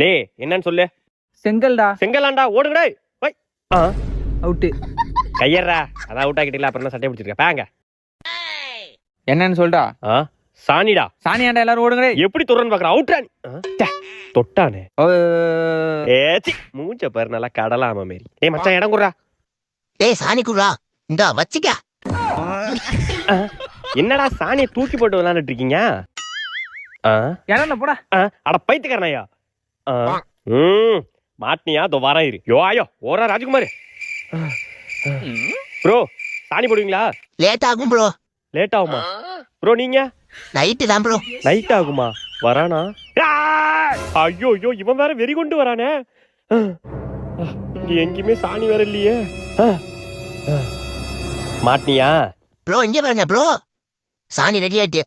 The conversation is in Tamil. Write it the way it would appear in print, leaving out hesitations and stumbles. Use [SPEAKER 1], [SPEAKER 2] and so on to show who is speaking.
[SPEAKER 1] டேய் என்னன்னு சொல்லு.
[SPEAKER 2] செங்கல்டா.
[SPEAKER 1] செங்கலாண்டா ஓடுங்கடா. போய்
[SPEAKER 2] அவுட்டு.
[SPEAKER 1] கையறா. அதான் அவுட் ஆகிட்டீங்களா, அப்புறம் என்ன சட்டை பிடிச்சிருக்க பாங்க.
[SPEAKER 2] என்னன்னு சொல்டா.
[SPEAKER 1] சாணிடா.
[SPEAKER 2] சாணியாண்டா எல்லாரும் ஓடுங்கடே.
[SPEAKER 1] எப்படி தொறன்னு பாக்குற? அவுட்ரா. தொட்டானே. ஏச்சி மூஞ்ச பாரு நல்லா கடலாம மாரி. டேய் மச்சான் இடம் குடுறா.
[SPEAKER 3] டேய் சாணி குடுறா. இந்தா வச்சிக்க.
[SPEAKER 1] என்னடா சாணியை தூக்கி போட்டு விளையாண்டுட்டு இருக்கீங்க?
[SPEAKER 2] இடம் போடா.
[SPEAKER 1] அட பைத்துக்காரனையா. மாட்டினியா தோ வரேன் இரு. யோ ஆயோ ஓரா ராஜ்குமார். ப்ரோ சாணி போடுவீங்களா?
[SPEAKER 3] லேட் ஆகும் ப்ரோ.
[SPEAKER 1] லேட் ஆகுமா ப்ரோ? நீங்க
[SPEAKER 3] நைட்டு தான் ப்ரோ.
[SPEAKER 1] நைட் ஆகுமா? வரானா? ஐயோ ஐயோ இவன் வேற வெறி கொண்டு வரானே. இங்க எங்கேயுமே சாணி வேற இல்லையே. மாட்டினியா
[SPEAKER 3] ப்ரோ? இங்க பாருங்க ப்ரோ, சாணி ரெடி ஆயிட்டு.